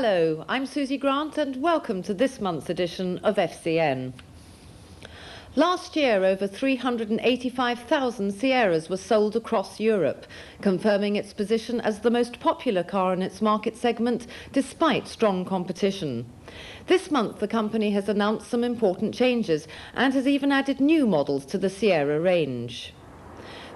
Hello, I'm Susie Grant and welcome to this month's edition of FCN. Last year, over 385,000 Sierras were sold across Europe, confirming its position as the most popular car in its market segment, despite strong competition. This month, the company has announced some important changes and has even added new models to the Sierra range.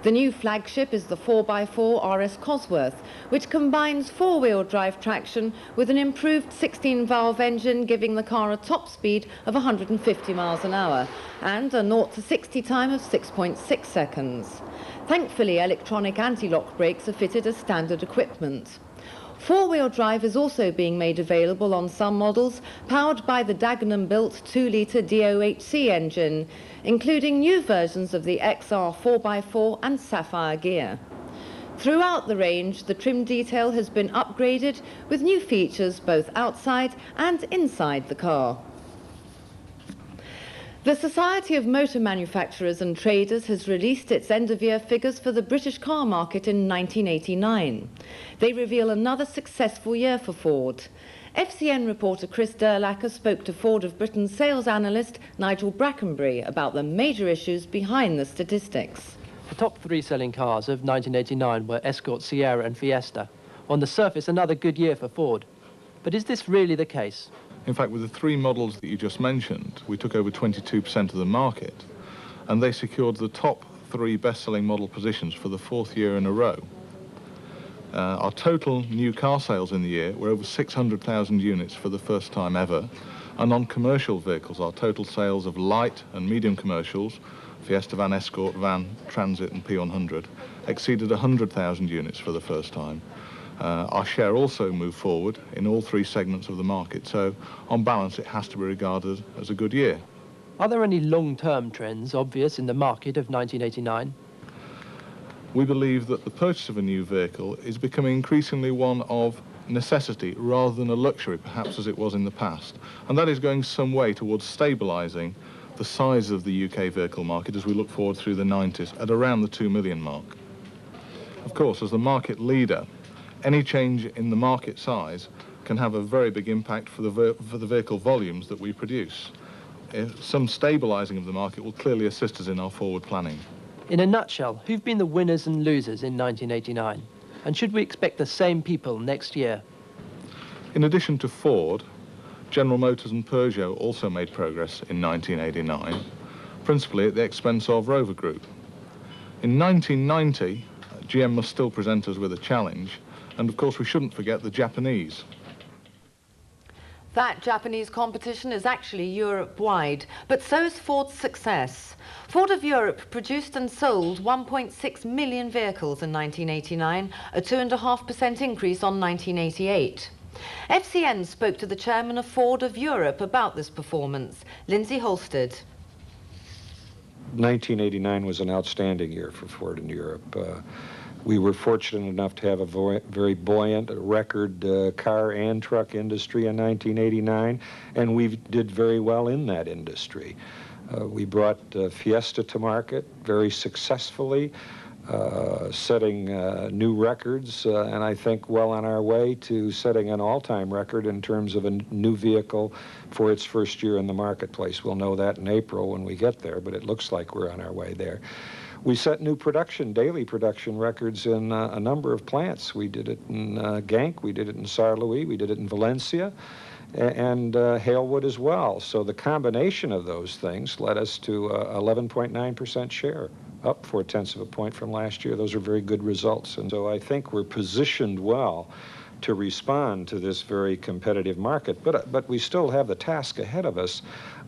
The new flagship is the 4x4 RS Cosworth, which combines four-wheel drive traction with an improved 16-valve engine, giving the car a top speed of 150 miles an hour and a 0 to 60 time of 6.6 seconds. Thankfully, electronic anti-lock brakes are fitted as standard equipment. Four-wheel drive is also being made available on some models, powered by the Dagenham-built 2-litre DOHC engine, including new versions of the XR 4x4 and Sapphire gear. Throughout the range, the trim detail has been upgraded with new features both outside and inside the car. The Society of Motor Manufacturers and Traders has released its end-of-year figures for the British car market in 1989. They reveal another successful year for Ford. FCN reporter Chris Durlacher spoke to Ford of Britain's sales analyst Nigel Brackenbury about the major issues behind the statistics. The top three selling cars of 1989 were Escort, Sierra and Fiesta. On the surface, another good year for Ford. But is this really the case? In fact, with the three models that you just mentioned, we took over 22% of the market, and they secured the top three best-selling model positions for the fourth year in a row. Our total new car sales in the year were over 600,000 units for the first time ever, and on commercial vehicles, our total sales of light and medium commercials, Fiesta Van, Escort Van, Transit and P100, exceeded 100,000 units for the first time. Our share also moved forward in all three segments of the market, so on balance it has to be regarded as a good year. Are there any long-term trends obvious in the market of 1989? We believe that the purchase of a new vehicle is becoming increasingly one of necessity rather than a luxury, perhaps as it was in the past, and that is going some way towards stabilising the size of the UK vehicle market as we look forward through the 90s at around the 2 million mark. Of course, as the market leader, any change in the market size can have a very big impact for the vehicle volumes that we produce. Some stabilising of the market will clearly assist us in our forward planning. In a nutshell, who've been the winners and losers in 1989? And should we expect the same people next year? In addition to Ford, General Motors and Peugeot also made progress in 1989, principally at the expense of Rover Group. In 1990, GM must still present us with a challenge, and of course we shouldn't forget the Japanese. That Japanese competition is actually Europe-wide, but so is Ford's success. Ford of Europe produced and sold 1.6 million vehicles in 1989, a 2.5% increase on 1988. FCN spoke to the chairman of Ford of Europe about this performance, Lindsay Holstead. 1989 was an outstanding year for Ford in Europe. We were fortunate enough to have a very buoyant record car and truck industry in 1989, and we did very well in that industry. We brought Fiesta to market very successfully, setting new records, and I think well on our way to setting an all-time record in terms of a new vehicle for its first year in the marketplace. We'll know that in April when we get there, but it looks like we're on our way there. We set new daily production records in a number of plants. We did it in Genk, we did it in Saarlouis, we did it in Valencia, and Halewood as well. So the combination of those things led us to 11.9% share, up 0.4 of a point from last year. Those are very good results. And so I think we're positioned well to respond to this very competitive market. But we still have the task ahead of us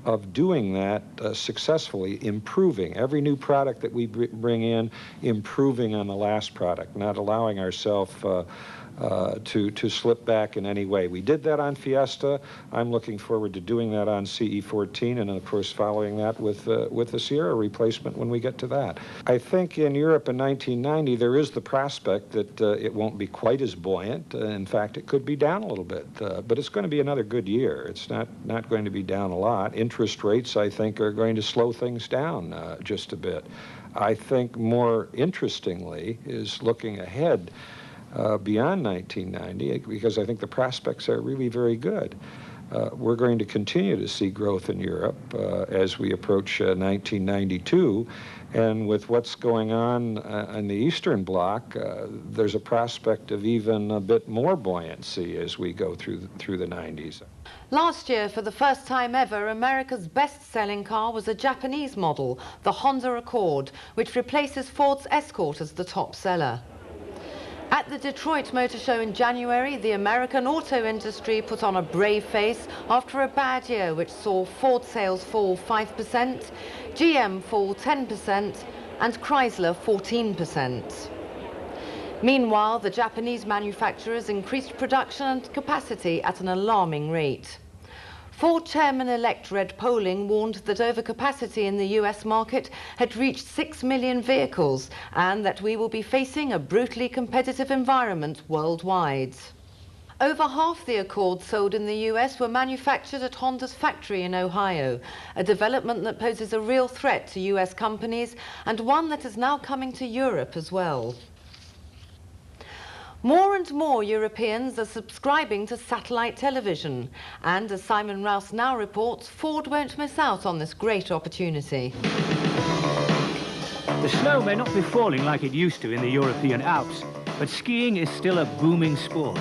of doing that successfully, improving every new product that we bring in, improving on the last product, not allowing ourselves to slip back in any way. We did that on Fiesta. I'm looking forward to doing that on CE14, and of course following that with the Sierra replacement when we get to that. I think in Europe in 1990 there is the prospect that it won't be quite as buoyant. In fact, it could be down a little bit, but it's going to be another good year. It's not going to be down a lot. Interest rates, I think, are going to slow things down just a bit. I think more interestingly is looking ahead. beyond 1990, because I think the prospects are really very good. We're going to continue to see growth in Europe as we approach 1992. And with what's going on in the Eastern Bloc, there's a prospect of even a bit more buoyancy as we go through the 90s. Last year, for the first time ever, America's best-selling car was a Japanese model, the Honda Accord, which replaces Ford's Escort as the top seller. At the Detroit Motor Show in January, the American auto industry put on a brave face after a bad year which saw Ford sales fall 5%, GM fall 10%, and Chrysler 14%. Meanwhile, the Japanese manufacturers increased production and capacity at an alarming rate. Ford Chairman-elect Red Poling warned that overcapacity in the US market had reached 6 million vehicles and that we will be facing a brutally competitive environment worldwide. Over half the Accords sold in the US were manufactured at Honda's factory in Ohio, a development that poses a real threat to US companies and one that is now coming to Europe as well. More and more Europeans are subscribing to satellite television, and as Simon Rouse now reports, Ford won't miss out on this great opportunity. The snow may not be falling like it used to in the European Alps, but skiing is still a booming sport.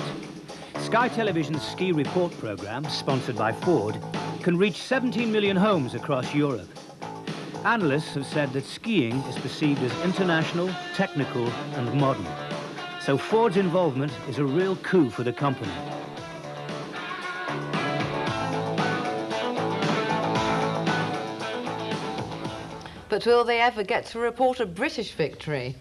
Sky Television's ski report program, sponsored by Ford, can reach 17 million homes across Europe. Analysts have said that skiing is perceived as international, technical and modern. So Ford's involvement is a real coup for the company. But will they ever get to report a British victory?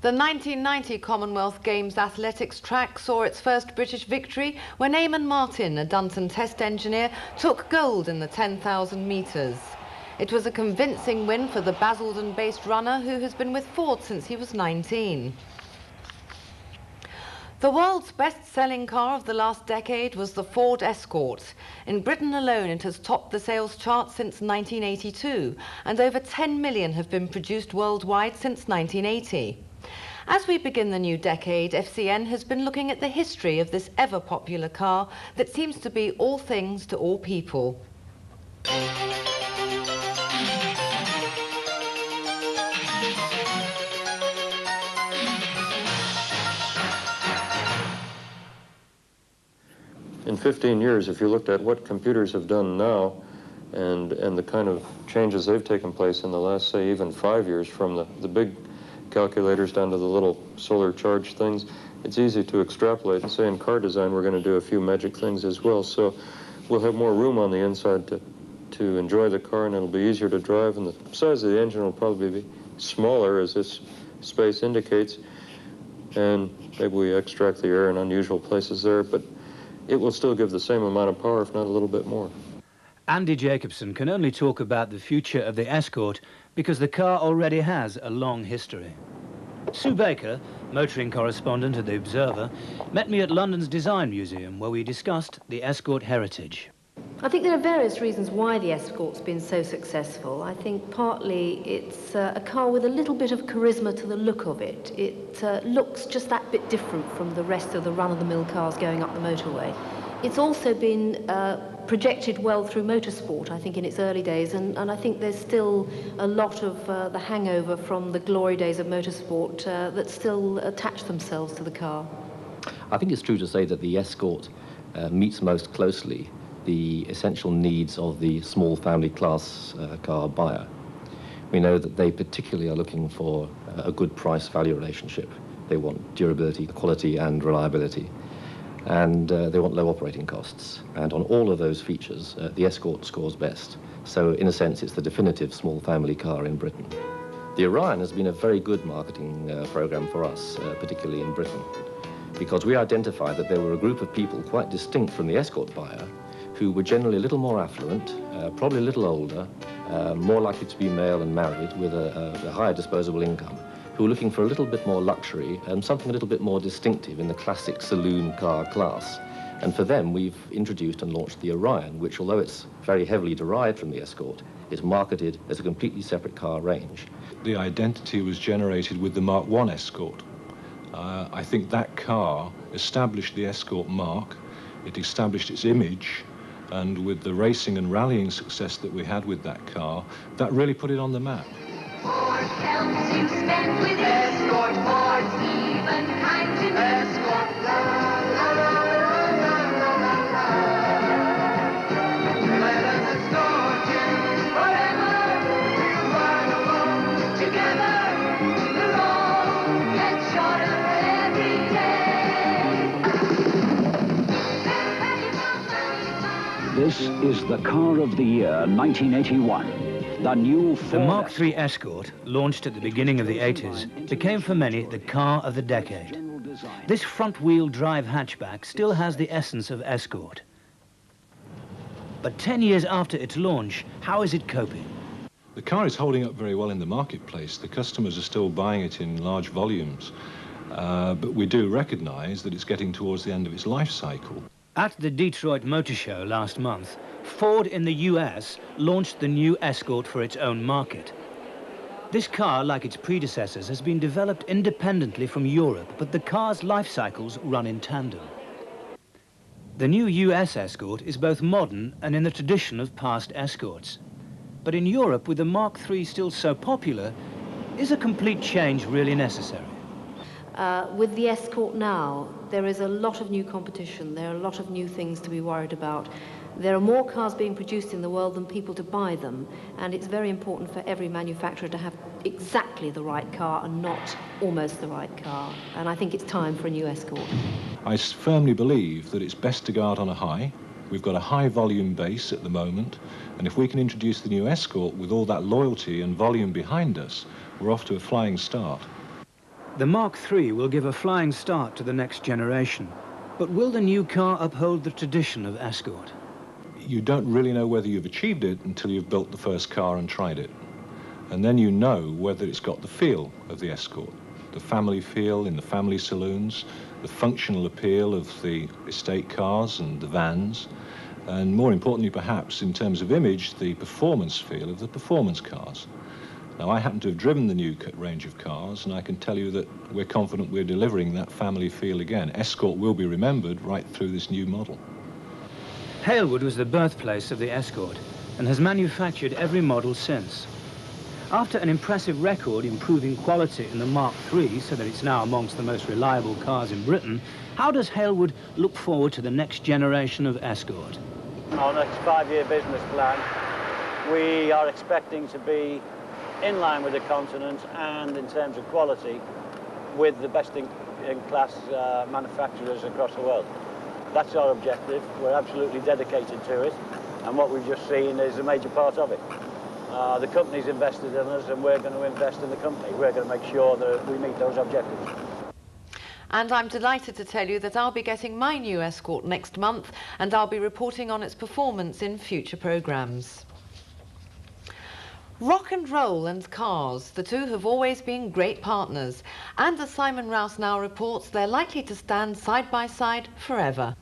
The 1990 Commonwealth Games athletics track saw its first British victory when Eamon Martin, a Dunton test engineer, took gold in the 10,000 metres. It was a convincing win for the Basildon-based runner who has been with Ford since he was 19. The world's best-selling car of the last decade was the Ford Escort. In Britain alone, it has topped the sales chart since 1982, and over 10 million have been produced worldwide since 1980. As we begin the new decade, FCN has been looking at the history of this ever-popular car that seems to be all things to all people. In 15 years, if you looked at what computers have done now and the kind of changes they've taken place in the last, say, even 5 years, from the big calculators down to the little solar charged things, it's easy to extrapolate and say in car design we're going to do a few magic things as well. So we'll have more room on the inside to enjoy the car, and it'll be easier to drive, and the size of the engine will probably be smaller, as this space indicates, and maybe we extract the air in unusual places there, but it will still give the same amount of power, if not a little bit more. Andy Jacobson can only talk about the future of the Escort because the car already has a long history. Sue Baker, motoring correspondent at The Observer, met me at London's Design Museum where we discussed the Escort heritage. I think there are various reasons why the Escort's been so successful. I think partly it's a car with a little bit of charisma to the look of it. It looks just that bit different from the rest of the run-of-the-mill cars going up the motorway. It's also been projected well through motorsport, I think, in its early days, and I think there's still a lot of the hangover from the glory days of motorsport that still attach themselves to the car. I think it's true to say that the Escort meets most closely the essential needs of the small family class car buyer. We know that they particularly are looking for a good price-value relationship. They want durability, quality and reliability, and they want low operating costs. And on all of those features, the Escort scores best. So in a sense, it's the definitive small family car in Britain. The Orion has been a very good marketing program for us, particularly in Britain, because we identified that there were a group of people quite distinct from the Escort buyer who were generally a little more affluent, probably a little older, more likely to be male and married with a higher disposable income, who were looking for a little bit more luxury and something a little bit more distinctive in the classic saloon car class. And for them, we've introduced and launched the Orion, which, although it's very heavily derived from the Escort, is marketed as a completely separate car range. The identity was generated with the Mark I Escort. I think that car established the Escort mark, it established its image, and with the racing and rallying success that we had with that car, that really put it on the map. Ford helps you spend with Escort Ford, even kind to Escort. La, la, la, la, la, la, la. Let us escort you forever. We'll ride along together. The road gets shorter every day. This is the car of the year 1981. The new Ford The Mark III Escort, launched at the beginning of the 80s, became for many the car of the decade. This front-wheel drive hatchback still has the essence of Escort. But 10 years after its launch, how is it coping? The car is holding up very well in the marketplace. The customers are still buying it in large volumes, but we do recognize that it's getting towards the end of its life cycle. At the Detroit Motor Show last month, Ford in the US launched the new Escort for its own market. This car, like its predecessors, has been developed independently from Europe, but the car's life cycles run in tandem. The new US Escort is both modern and in the tradition of past Escorts. But in Europe, with the Mark III still so popular, is a complete change really necessary? With the Escort now, there is a lot of new competition. There are a lot of new things to be worried about. There are more cars being produced in the world than people to buy them, and it's very important for every manufacturer to have exactly the right car and not almost the right car. And I think it's time for a new Escort. I firmly believe that it's best to go out on a high. We've got a high volume base at the moment, and if we can introduce the new Escort with all that loyalty and volume behind us, we're off to a flying start. The Mark III will give a flying start to the next generation, but will the new car uphold the tradition of Escort? You don't really know whether you've achieved it until you've built the first car and tried it. And then you know whether it's got the feel of the Escort, the family feel in the family saloons, the functional appeal of the estate cars and the vans, and more importantly perhaps in terms of image, the performance feel of the performance cars. Now, I happen to have driven the new range of cars, and I can tell you that we're confident we're delivering that family feel again. Escort will be remembered right through this new model. Halewood was the birthplace of the Escort and has manufactured every model since. After an impressive record improving quality in the Mark III so that it's now amongst the most reliable cars in Britain, how does Halewood look forward to the next generation of Escort? Our next 5-year business plan, we are expecting to be in line with the continent and in terms of quality with the best in class manufacturers across the world. That's our objective. We're absolutely dedicated to it, and what we've just seen is a major part of it. The company's invested in us, and we're going to invest in the company. We're going to make sure that we meet those objectives. And I'm delighted to tell you that I'll be getting my new Escort next month, and I'll be reporting on its performance in future programmes. Rock and roll and cars, the two have always been great partners, and as Simon Rouse now reports, they're likely to stand side by side forever.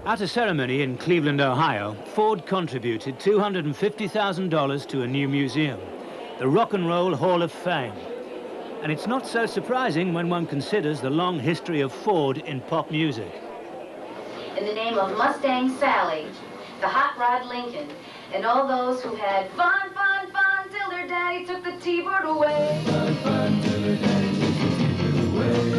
At a ceremony in Cleveland, Ohio, Ford contributed $250,000 to a new museum, the Rock and Roll Hall of Fame. And it's not so surprising when one considers the long history of Ford in pop music. In the name of Mustang Sally, the Hot Rod Lincoln, and all those who had fun, fun, fun, till their daddy took the T-bird away. Fun, fun, till their daddy took the T-bird away.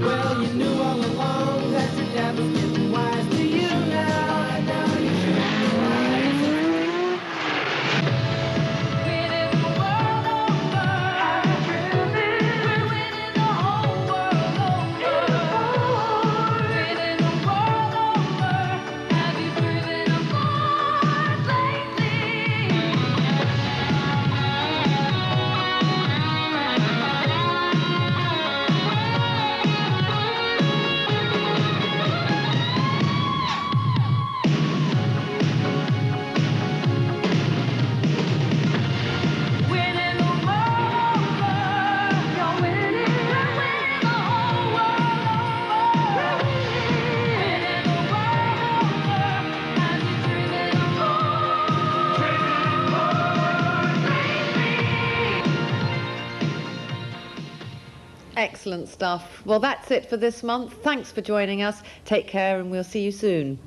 Well, you knew all along that your dad was getting wise to you now. Now you should be wise. Winning the world over. We're winning the whole world over. Excellent stuff. Well, that's it for this month. Thanks for joining us. Take care and we'll see you soon.